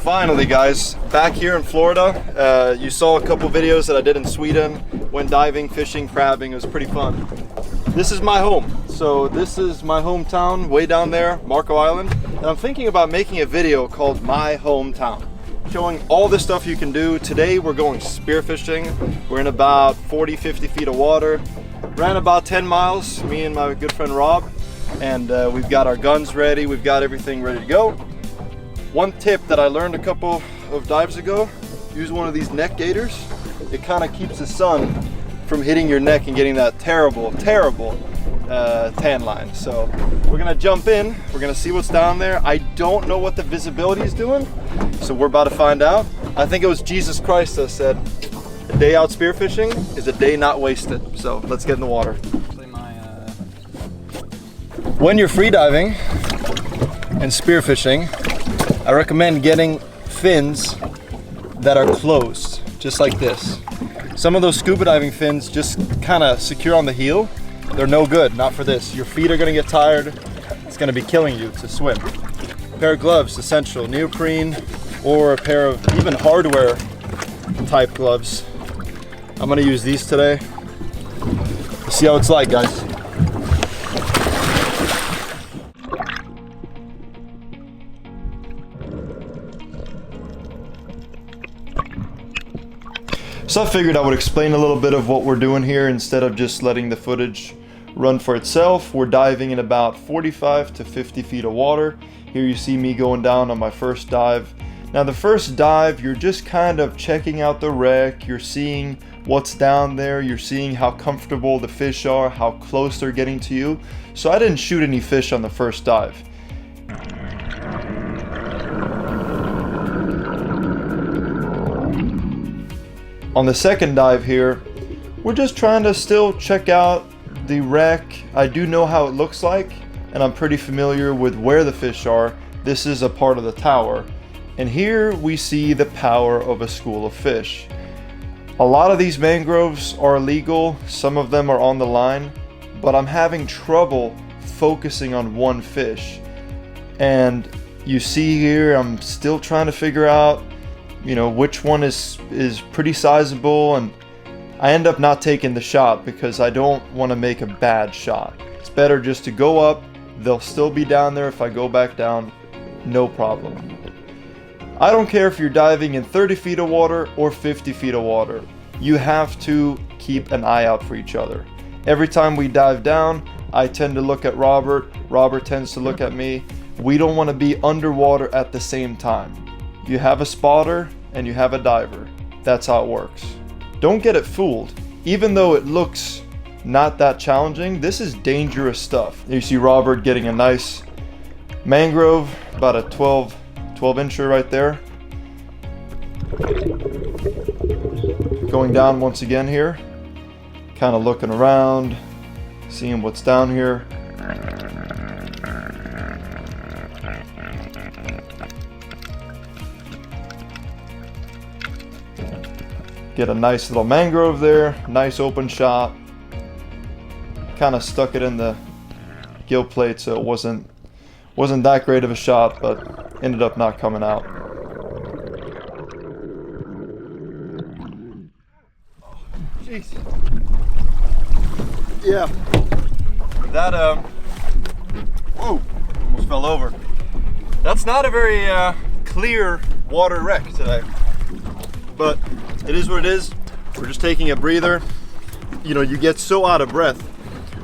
Finally guys, back here in Florida. You saw a couple videos that I did in Sweden. Went diving, fishing, crabbing. It was pretty fun. This is my home. So this is my hometown way down there, Marco Island. And I'm thinking about making a video called My Hometown, showing all the stuff you can do. Today we're going spearfishing. We're in about 40-50 feet of water. Ran about 10 miles, me and my good friend Rob. And we've got our guns ready. We've got everything ready to go. One tip that I learned a couple of dives ago, use one of these neck gaiters. It kind of keeps the sun from hitting your neck and getting that terrible tan line. So we're gonna jump in, we're gonna see what's down there. I don't know what the visibility is doing, so we're about to find out. I think it was Jesus Christ that said, a day out spearfishing is a day not wasted. So let's get in the water. When you're free diving and spearfishing, I recommend getting fins that are closed, just like this. Some of those scuba diving fins just kind of secure on the heel. They're no good, not for this. Your feet are gonna get tired. It's gonna be killing you to swim. A pair of gloves, essential. Neoprene or a pair of even hardware type gloves. I'm gonna use these today. Let's see how it's like, guys. So I figured I would explain a little bit of what we're doing here instead of just letting the footage run for itself. We're diving in about 45 to 50 feet of water. Here you see me going down on my first dive. Now the first dive, you're just kind of checking out the wreck. You're seeing what's down there. You're seeing how comfortable the fish are, how close they're getting to you. So I didn't shoot any fish on the first dive. On the second dive here, we're just trying to still check out the wreck. I do know how it looks like, and I'm pretty familiar with where the fish are. This is a part of the tower. And here we see the power of a school of fish. A lot of these mangroves are illegal, some of them are on the line, but I'm having trouble focusing on one fish. And you see here, I'm still trying to figure out which one is pretty sizable, and I end up not taking the shot because I don't want to make a bad shot. It's better just to go up. They'll still be down there if I go back down, no problem. I don't care if you're diving in 30 feet of water or 50 feet of water. You have to keep an eye out for each other. Every time we dive down, I tend to look at Robert. Robert tends to look at me. We don't want to be underwater at the same time. You have a spotter and you have a diver. That's how it works. Don't get it fooled. Even though it looks not that challenging, this is dangerous stuff. You see Robert getting a nice mangrove, about a 12 incher right there. Going down once again here. Kind of looking around, seeing what's down here. Get a nice little mangrove there, nice open shot. Kind of stuck it in the gill plate, so it wasn't that great of a shot, but ended up not coming out. Jeez. Yeah. That whoa, almost fell over. That's not a very clear water wreck today. But it is what it is. We're just taking a breather. You get so out of breath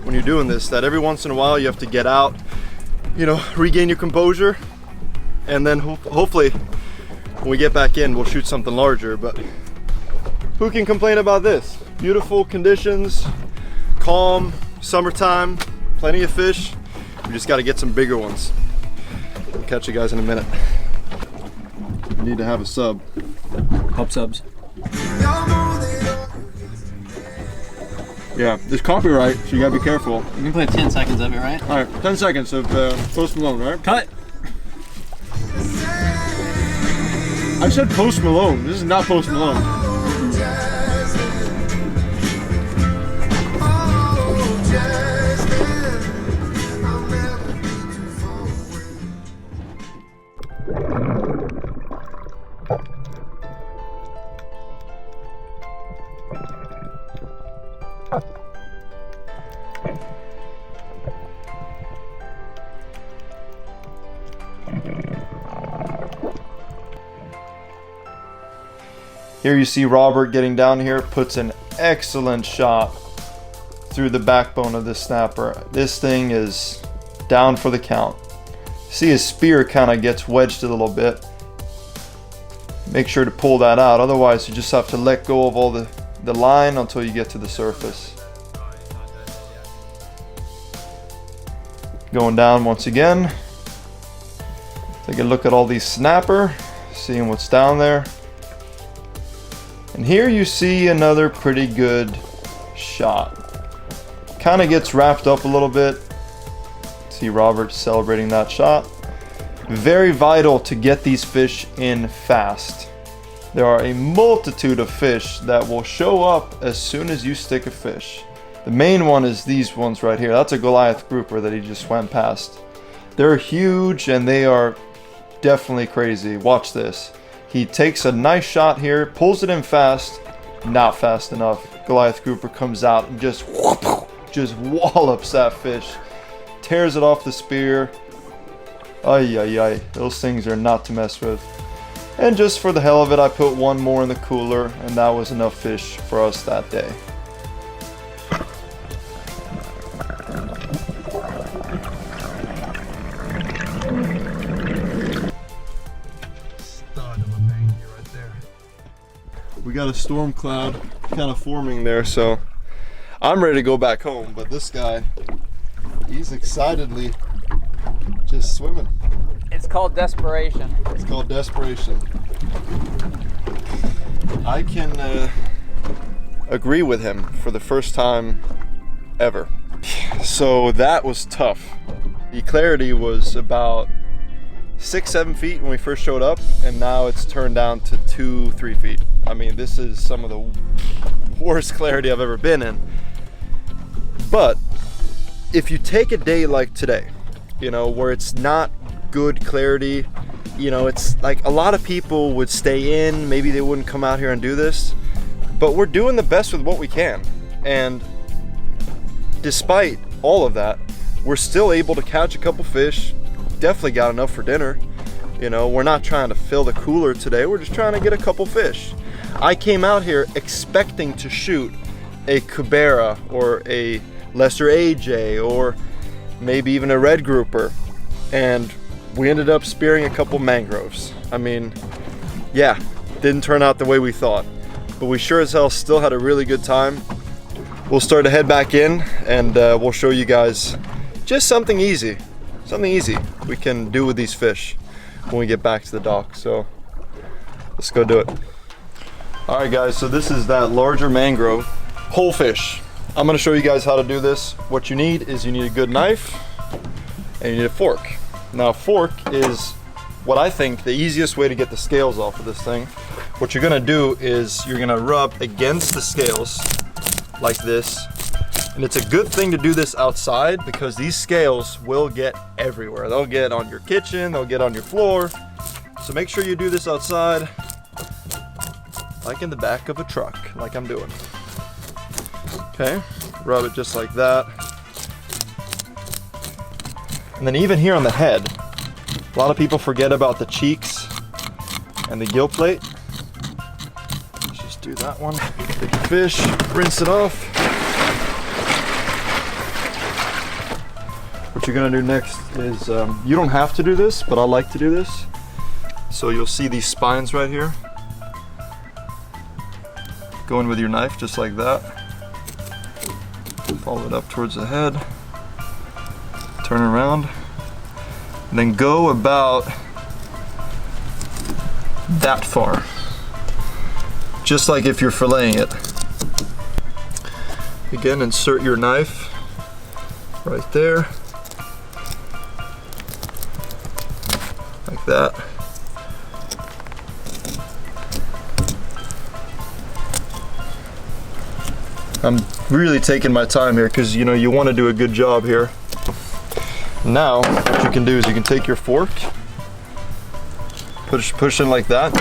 when you're doing this that every once in a while you have to get out, regain your composure, and then hopefully when we get back in we'll shoot something larger. But who can complain about this? Beautiful conditions, calm, summertime, plenty of fish. We just got to get some bigger ones. We'll catch you guys in a minute. We need to have a sub. Pop subs. Yeah, there's copyright, so you gotta be careful. You can play 10 seconds of it, right? Alright, 10 seconds of Post Malone, right? Cut! I said Post Malone. This is not Post Malone. Here you see Robert getting down here, puts an excellent shot through the backbone of this snapper. This thing is down for the count. See his spear kind of gets wedged a little bit. Make sure to pull that out, otherwise you just have to let go of all the line until you get to the surface. Going down once again. Take a look at all these snapper, seeing what's down there. And here you see another pretty good shot. Kind of gets wrapped up a little bit. See Robert celebrating that shot. Very vital to get these fish in fast. There are a multitude of fish that will show up as soon as you stick a fish. The main one is these ones right here. That's a Goliath grouper that he just went past. They're huge and they are definitely crazy. Watch this. He takes a nice shot here, pulls it in fast, not fast enough. Goliath grouper comes out and just wallops that fish. Tears it off the spear. Ay, ay, ay. Those things are not to mess with. And just for the hell of it, I put one more in the cooler, and that was enough fish for us that day. Stud of a mangy right there. We got a storm cloud kind of forming there, so I'm ready to go back home, but this guy, he's excitedly just swimming. It's called desperation. It's called desperation. I can agree with him for the first time ever. So that was tough. The clarity was about 6-7 feet when we first showed up, and now it's turned down to 2-3 feet. I mean, this is some of the worst clarity I've ever been in. But if you take a day like today, you know, where it's not good clarity, you know, it's like a lot of people would stay in, maybe they wouldn't come out here and do this, but we're doing the best with what we can. And despite all of that, we're still able to catch a couple fish. Definitely got enough for dinner. You know, we're not trying to fill the cooler today, we're just trying to get a couple fish. I came out here expecting to shoot a Cubera or a lesser AJ or maybe even a red grouper, and we ended up spearing a couple mangroves. I mean, yeah, didn't turn out the way we thought, but we sure as hell still had a really good time. We'll start to head back in, and we'll show you guys just something easy we can do with these fish when we get back to the dock. So let's go do it. All right guys, so this is that larger mangrove, whole fish. I'm gonna show you guys how to do this. What you need is you need a good knife and you need a fork. Now a fork is what I think the easiest way to get the scales off of this thing. What you're gonna do is you're gonna rub against the scales like this. And it's a good thing to do this outside because these scales will get everywhere. They'll get on your kitchen, they'll get on your floor. So make sure you do this outside, like in the back of a truck, like I'm doing. Okay, rub it just like that. And then even here on the head, a lot of people forget about the cheeks and the gill plate. Let's just do that one. Take your fish, rinse it off. What you're gonna do next is, you don't have to do this, but I like to do this. So you'll see these spines right here. Go in with your knife just like that. Follow it up towards the head. Turn around. And then go about that far. Just like if you're filleting it. Again, insert your knife right there. Like that. I'm really taking my time here because, you know, you want to do a good job here. Now, what you can do is you can take your fork, push in like that,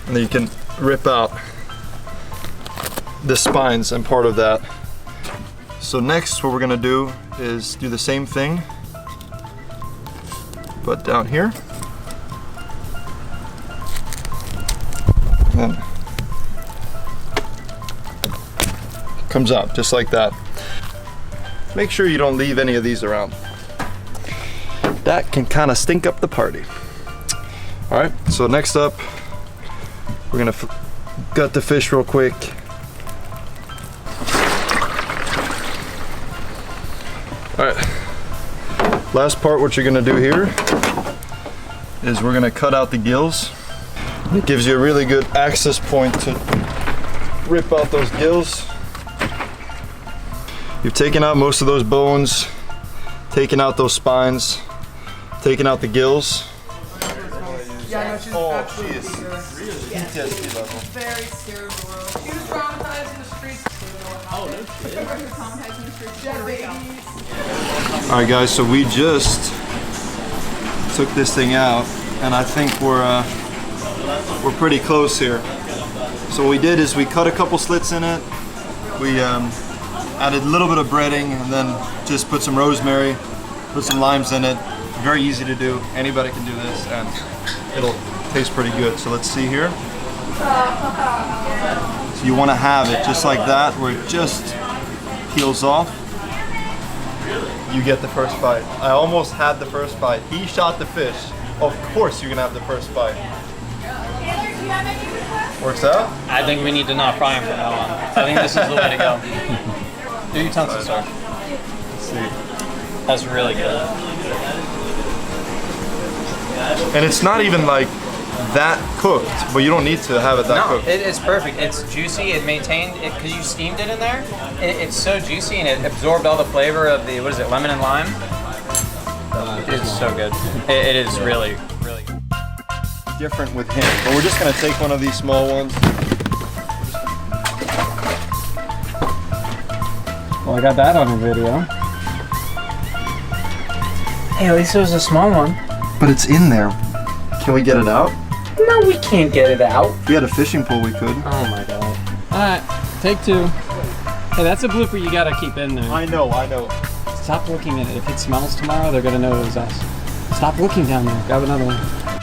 and then you can rip out the spines and part of that. So next, what we're gonna do is do the same thing, but down here. And comes out just like that. Make sure you don't leave any of these around. That can kind of stink up the party. All right, so next up, we're gonna gut the fish real quick. All right, last part, what you're gonna do here is we're gonna cut out the gills. It gives you a really good access point to rip out those gills. You've taken out most of those bones, taken out those spines, taken out the gills. Yeah, no, she's absolutely PTSD level. very scared of the world. She was traumatized in the streets. Oh, no shit. Traumatized in the streets. She had babies. All right, guys, so we just took this thing out, and I think we're pretty close here. So what we did is we cut a couple slits in it. We added a little bit of breading, and then just put some rosemary, put some limes in it. Very easy to do. Anybody can do this, and it'll taste pretty good. So let's see here. So you want to have it just like that, where it just peels off. You get the first bite. I almost had the first bite. He shot the fish. Of course you're gonna have the first bite. Works out? I think we need to not fry them from now on. I think this is the way to go. Do your utensils, sir. Let's see. That's really good. And it's not even like that cooked, but you don't need to have it that No, cooked. it's perfect. It's juicy. It maintained it because you steamed it in there. It's so juicy and it absorbed all the flavor of the, what is it, lemon and lime? It's so good. It is really, really good. Different with him, but we're just gonna take one of these small ones. Well, I got that on a video. Hey, at least it was a small one. But it's in there. Can we get it out? No, we can't get it out. If we had a fishing pole, we could. Oh my god. Alright, take two. Hey, that's a blooper you gotta keep in there. I know. Stop looking at it. If it smells tomorrow, they're gonna know it was us. Stop looking down there. Grab another one.